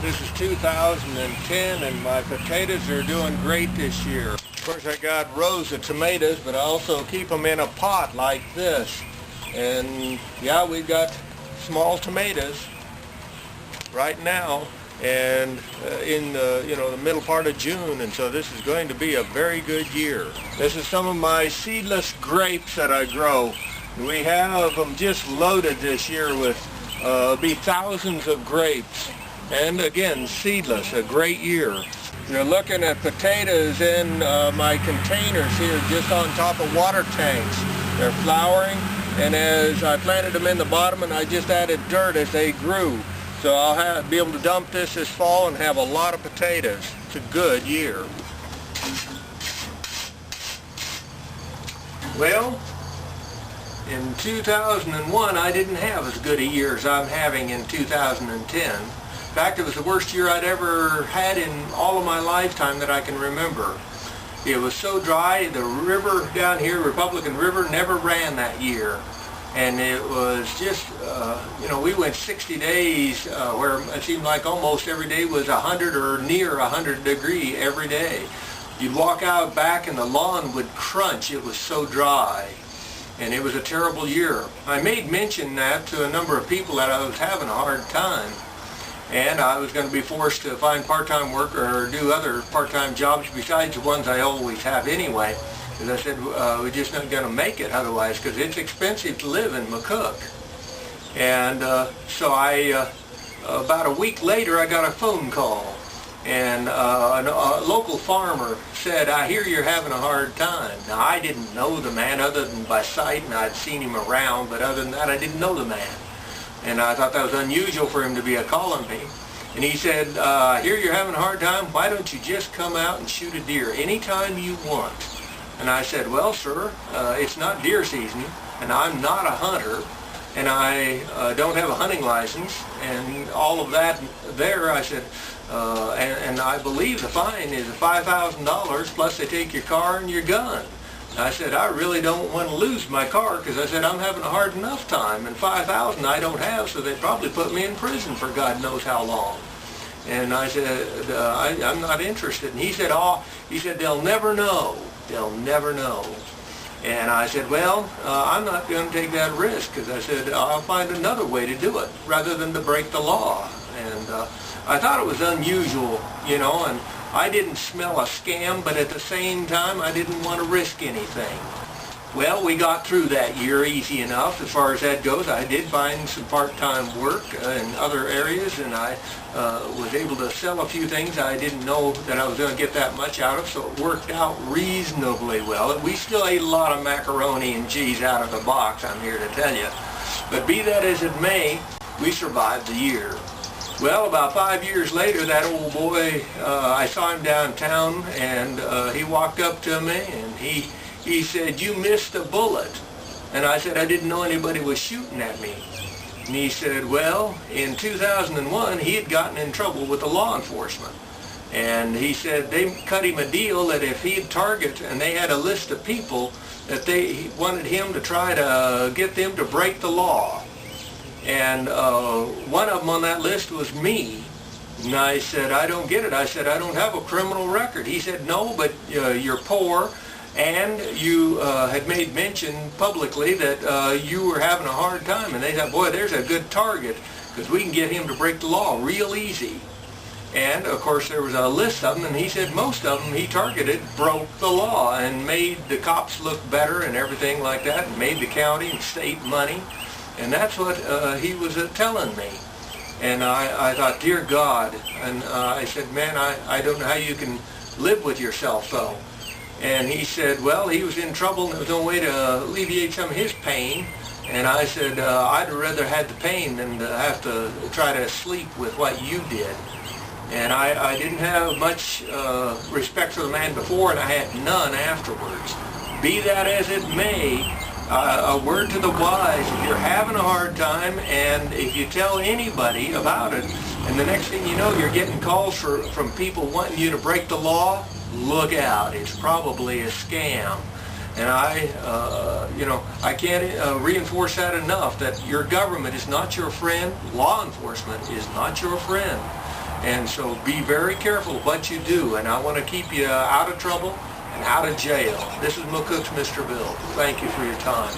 This is 2010 and my potatoes are doing great this year. Of course, I got rows of tomatoes, but I also keep them in a pot like this. And yeah, we've got small tomatoes right now and in the middle part of June, and so this is going to be a very good year. This is some of my seedless grapes that I grow. We have them just loaded this year with be thousands of grapes, and again seedless, a great year. You're looking at potatoes in my containers here just on top of water tanks. They're flowering, and as I planted them in the bottom and I just added dirt as they grew. So I'll be able to dump this fall and have a lot of potatoes. It's a good year. Well, in 2001 I didn't have as good a year as I'm having in 2010. In fact, it was the worst year I'd ever had in all of my lifetime that I can remember. It was so dry, the river down here, Republican River, never ran that year. And it was just, we went 60 days where it seemed like almost every day was 100 or near 100 degree every day. You'd walk out back and the lawn would crunch. It was so dry. And it was a terrible year. I made mention that to a number of people that I was having a hard time. And I was going to be forced to find part-time work or do other part-time jobs besides the ones I always have anyway. As I said, we're just not going to make it otherwise, because it's expensive to live in McCook. And so about a week later, I got a phone call. And a local farmer said, "I hear you're having a hard time." Now, I didn't know the man other than by sight, and I'd seen him around, but other than that, I didn't know the man. And I thought that was unusual for him to be calling me. And he said, "I hear you're having a hard time. Why don't you just come out and shoot a deer anytime you want?" And I said, "Well, sir, it's not deer season, and I'm not a hunter, and I don't have a hunting license, and all of that there." I said, and I believe the fine is $5,000, plus they take your car and your gun. And I said, "I really don't want to lose my car, because," I said, "I'm having a hard enough time, and $5,000 I don't have, so they'd probably put me in prison for God knows how long." And I said, I'm not interested. And he said, "They'll never know. They'll never know." And I said, "Well, I'm not going to take that risk," because I said, "I'll find another way to do it rather than to break the law." And I thought it was unusual, and I didn't smell a scam, but at the same time, I didn't want to risk anything. Well, we got through that year easy enough as far as that goes. I did find some part-time work in other areas, and I was able to sell a few things I didn't know that I was going to get that much out of, so it worked out reasonably well. We still ate a lot of macaroni and cheese out of the box, I'm here to tell you. But be that as it may, we survived the year. Well, about 5 years later, that old boy, I saw him downtown, and he walked up to me, and he said, "You missed a bullet." And I said, "I didn't know anybody was shooting at me." And he said, well, in 2001, he had gotten in trouble with the law enforcement. And he said they cut him a deal that if he'd target, and they had a list of people that they wanted him to try to get them to break the law. And one of them on that list was me. And I said, "I don't get it." I said, "I don't have a criminal record." He said, "No, but you're poor, and you had made mention publicly that you were having a hard time." And they said, "Boy, there's a good target, because we can get him to break the law real easy." And of course there was a list of them, and he said most of them he targeted broke the law and made the cops look better and everything like that, and made the county and state money. And that's what he was telling me. And I thought, dear God. And I said, "Man, I don't know how you can live with yourself though." And he said, well, he was in trouble and there was no way to alleviate some of his pain. And I said, "I'd rather had the pain than to have to try to sleep with what you did." And I didn't have much respect for the man before, and I had none afterwards. Be that as it may, a word to the wise: if you're having a hard time, and if you tell anybody about it, and the next thing you know you're getting calls from people wanting you to break the law, look out. It's probably a scam. And I can't reinforce that enough, that your government is not your friend, law enforcement is not your friend. And so be very careful what you do, and I want to keep you out of trouble and out of jail. This is McCook's Mr. Bill. Thank you for your time.